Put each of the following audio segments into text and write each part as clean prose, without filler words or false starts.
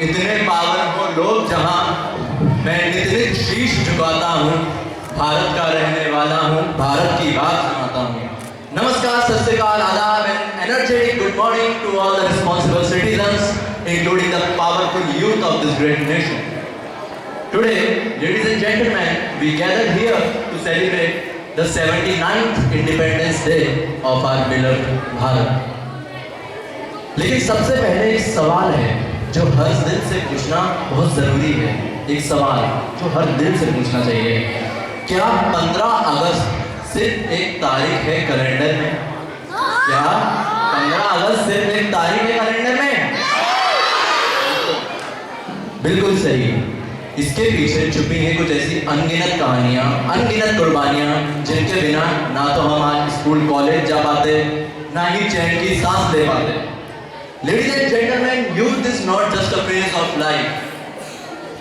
इतने पावन हो लोग जहां मैं नित नित शीश झुकाता हूं, भारत का रहने वाला हूं, भारत की बात सुनाता हूं। नमस्कार, सत श्री अकाल, आदाब and energetic good morning to all the responsible citizens including the powerful youth of this great nation. Today, ladies and gentlemen, we gathered here to celebrate the 79th Independence Day of our beloved Bharat. लेकिन सबसे पहले एक सवाल है जो हर दिल से पूछना बहुत ज़रूरी है। एक सवाल जो हर दिल से पूछना चाहिए, क्या 15 अगस्त सिर्फ एक तारीख है कैलेंडर में? क्या 15 अगस्त सिर्फ एक तारीख है कैलेंडर में? बिल्कुल सही। इसके पीछे छुपी हैं कुछ ऐसी अनगिनत कहानियां, अनगिनत कुर्बानियां, जिनके बिना ना तो हम आज स्कूल कॉलेज जा पाते, ना ही चैन की सांस ले पाते। Ladies and gentlemen, youth is not just a phase of life.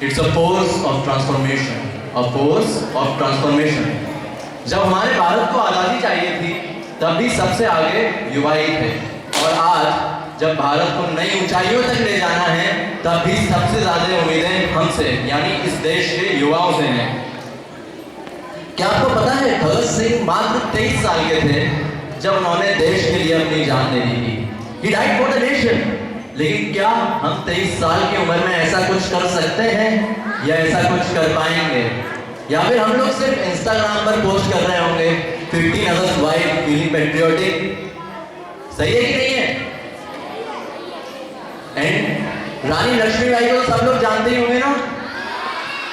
It's a force of transformation. A force of transformation. जब हमारे भारत को आज़ादी चाहिए थी, तब भी सबसे आगे युवा ही थे। और आज जब भारत को नई ऊंचाइयों तक ले जाना है, तब भी सबसे ज़्यादा उम्मीदें हमसे, यानी इस देश के युवाओं से हैं। क्या आपको पता है, भगत सिंह मात्र 23 साल के थे जब उन्होंने देश के लिए अपनी जान दे दी थी। He died for the nation. लेकिन क्या हम 23 साल की उम्र में ऐसा कुछ कर सकते हैं या ऐसा कुछ कर पाएंगे? या फिर हम लोग सिर्फ इंस्टाग्राम पर पोस्ट कर रहे होंगे 15 अगस्त वाइब फीलिंग पेट्रियोटिक? सही है कि नहीं है? एंड रानी लक्ष्मीबाई को सब लोग जानते ही होंगे ना।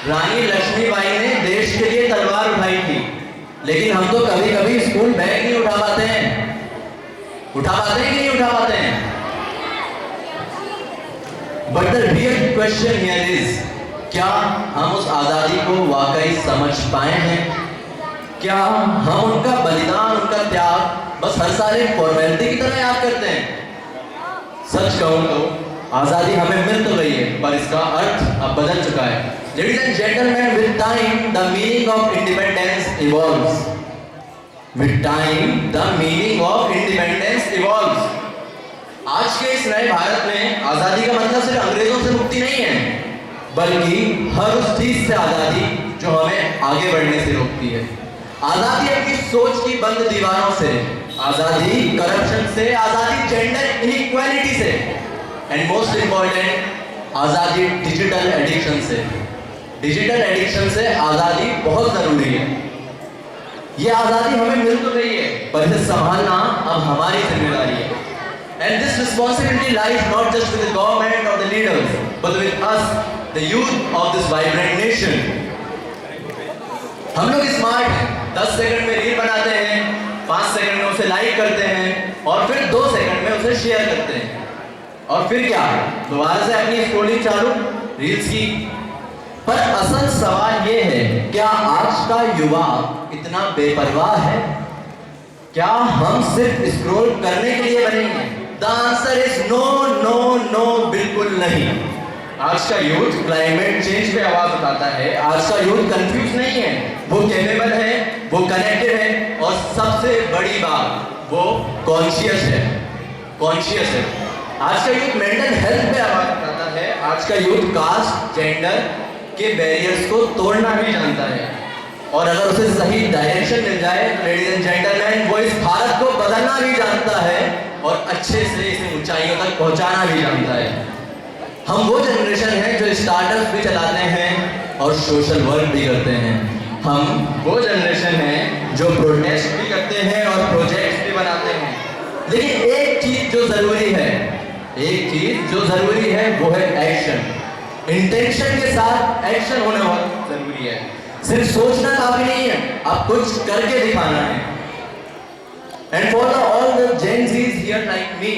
रानी लक्ष्मीबाई ने देश के लिए तलवार उठाई थी, लेकिन हम तो कभी कभी स्कूल बैग नहीं उठा पाते हैं। उठा पाते हैं कि नहीं उठा पाते हैं? But the real question here is, क्या हम उस आजादी को वाकई समझ पाए हैं? क्या हम उनका बलिदान, उनका त्याग बस हर साल एक फॉर्मेलिटी की तरह याद करते हैं? सच कहूं तो आजादी हमें मिल तो गई है, पर इसका अर्थ अब बदल चुका है। Ladies and gentlemen, with time the meaning of independence evolves. With time the meaning of independence evolves. आज के इस नए भारत में आजादी का मतलब सिर्फ अंग्रेजों से मुक्ति नहीं है, बल्कि हर उस चीज से आजादी जो हमें आगे बढ़ने से रोकती है। आजादी अपनी सोच की बंद दीवारों से, आजादी करप्शन से, आजादी जेंडर इनइक्वालिटी से, एंड मोस्ट इंपॉर्टेंट आजादी डिजिटल एडिक्शन से। डिजिटल एडिक्शन से आजादी बहुत जरूरी है। ये आजादी हमें मिल तो गई है, पर इसे संभालना अब हमारी जिम्मेदारी है। And this responsibility lies not just with the government और the leaders, but with us the youth of this vibrant nation. हम लोग स्मार्ट हैं, 10 सेकंड में रील बनाते हैं, 5 सेकंड में उसे लाइक करते हैं और फिर 2 सेकंड में उसे शेयर करते हैं, और फिर क्या, दोबारा से अपनी स्क्रॉलिंग चालू रील्स की। पर असल सवाल ये है, क्या आज का युवा इतना बेपरवाह है? क्या हम सिर्फ स्क्रॉल करने के लिए बने हैं? The answer is no no no, बिल्कुल नहीं। आज का यूथ क्लाइमेट चेंज पे आवाज उठाता है। आज का यूथ कंफ्यूज नहीं है, वो कैपेबल है, वो कनेक्टेड है, और सबसे बड़ी बात, वो कॉन्शियस है। कॉन्शियस है। आज का यूथ मेंटल हेल्थ पे आवाज उठाता है। आज का यूथ कास्ट, जेंडर के बैरियर्स को तोड़ना भी जानता है, और अगर उसे सही डायरेक्शन मिल जाए तो लेडीज एंड जेंटलमैन, वो इस भारत को बदलना भी जानता है और अच्छे से इसे ऊंचाइयों तक पहुंचाना भी जानता है। हम वो जनरेशन है जो स्टार्टअप भी चलाते हैं और सोशल वर्क भी करते हैं। हम वो जनरेशन है जो प्रोटेस्ट भी करते हैं और प्रोजेक्ट्स भी बनाते हैं। लेकिन एक चीज जो जरूरी है, एक चीज जो जरूरी है, वो है एक्शन। इंटेंशन के साथ एक्शन होना बहुत जरूरी है। सिर्फ सोचना काफी नहीं है, आप कुछ करके दिखाना है। And for all the gen Zs here like me,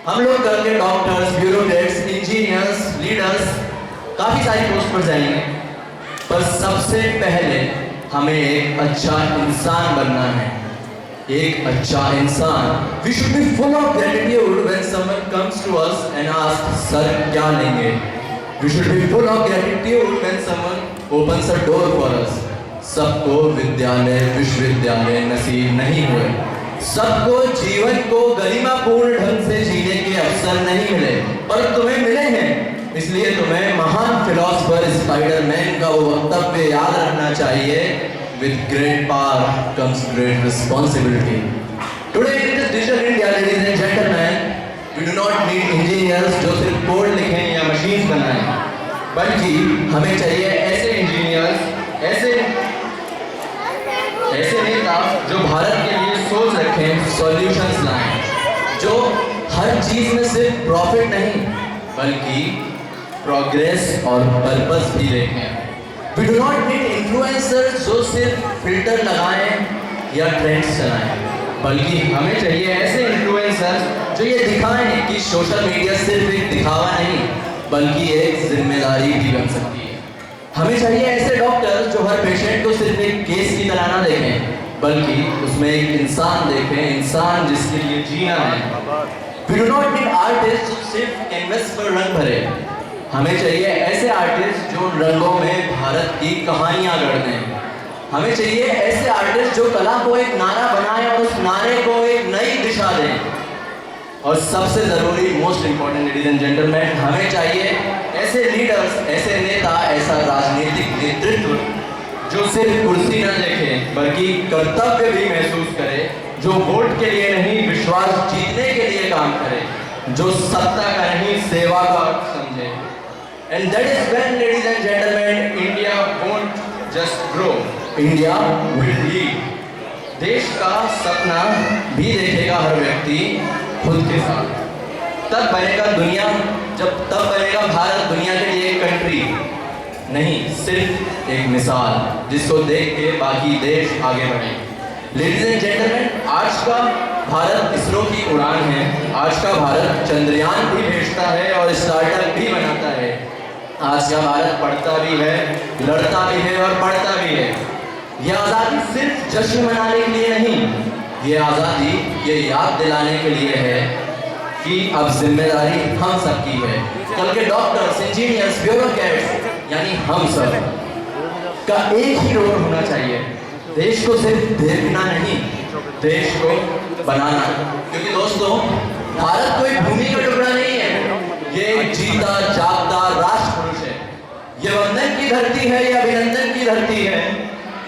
हम लोग करके डॉक्टर्स, ब्यूरोक्रेट्स, इंजीनियर्स, लीडर्स, काफी सारी पोस्ट पर जाएंगे, पर सबसे पहले हमें एक अच्छा इंसान बनना है। एक अच्छा इंसान। We should be full of gratitude when someone comes to us and asks, sir क्या लेंगे? We should be full of gratitude when someone opens a door for us. सबको विद्यालय, विश्वविद्यालय नसीब नहीं हुए, सबको जीवन को गरिमापूर्ण ढंग से जीने के अवसर नहीं मिले, पर तुम्हें मिले हैं, इसलिए स्पाइडरमैन का वो वक्तव्य याद रखना चाहिए, with great power comes great responsibility. Today in this digital India, ladies and gentlemen, we do not need engineers जो सिर्फ कोड लिखें या मशीन बनाएं, बल्कि हमें चाहिए ऐसे इंजीनियर्स, ऐसे नेता जो भारत के लिए सोच रखें, सॉल्यूशंस लाएं, जो हर चीज में सिर्फ प्रॉफिट नहीं बल्कि प्रोग्रेस और पर्पस भी देखें। We do not need influencers जो सिर्फ फिल्टर लगाएं या ट्रेंड्स चलाएं, बल्कि हमें चाहिए ऐसे इन्फ्लुएंसर्स जो ये दिखाएं कि सोशल मीडिया सिर्फ एक दिखावा नहीं बल्कि एक जिम्मेदारी भी बन सकती है। हमें चाहिए ऐसे डॉक्टर्स जो हर पेशेंट को सिर्फ एक केस की तरह ना देखें बल्कि उसमें एक इंसान देखें, इंसान जिसके लिए जीना है। We do not need artist जो सिर्फ कैनवस पर रंग भरे, हमें चाहिए ऐसे आर्टिस्ट जो रंगों में भारत की कहानियां गढ़ दें। हमें चाहिए ऐसे आर्टिस्ट जो कला को एक नारा बनाएं और उस नारे को एक नई दिशा दें। और सबसे जरूरी, most important ladies and gentleman, हमें चाहिए ऐसे लीडर्स, ऐसे नेता, ऐसा राजनीतिक नेतृत्व जो सिर्फ कुर्सी न देखे बल्कि कर्तव्य भी महसूस करे, जो वोट के लिए नहीं विश्वास जीतने के लिए काम करे, जो सत्ता का नहीं सेवा का अर्थ समझे। And that is when, ladies and gentleman, India won't just grow, India will lead. देश का सपना भी देखेगा हर व्यक्ति खुद के साथ, तब बनेगा दुनिया, तब बनेगा भारत दुनिया के लिए एक कंट्री नहीं, सिर्फ एक मिसाल जिसको देख के बाकी देश आगे बढ़े। लेडीज एंड जेंटलमैन, आज का भारत इसरो की उड़ान है, आज का भारत चंद्रयान भी भेजता है और स्टार्टअप भी बनाता है। आज का भारत पढ़ता भी है, लड़ता भी है और पढ़ता भी है। यह आज़ादी सिर्फ जश्न मनाने के लिए नहीं, ये आज़ादी ये याद दिलाने के लिए है कि अब जिम्मेदारी हम सबकी है। कल के डॉक्टर्स, इंजीनियर्स, ब्यूरोक्रेट्स यानी हम सब का एक ही रोल होना चाहिए, देश को सिर्फ देखना नहीं, देश को बनाना। क्योंकि दोस्तों, भारत कोई भूमि का टुकड़ा नहीं है, ये एक जीता जागता राष्ट्र पुरुष है। ये वंदन की धरती है, ये अभिनंदन की धरती है,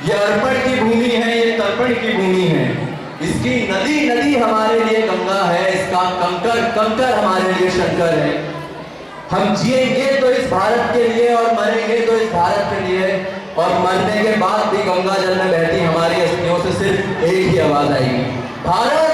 ये अर्पण की भूमि है, ये तर्पण की भूमि है। इसकी नदी नदी हमारे लिए गंगा है, इसका कंकर कंकर हमारे लिए शंकर है। हम जिएंगे तो इस भारत के लिए और मरेंगे तो इस भारत के लिए, और मरने के बाद भी गंगा जल में बहती हमारी अस्थियों से सिर्फ एक ही आवाज आएगी, भारत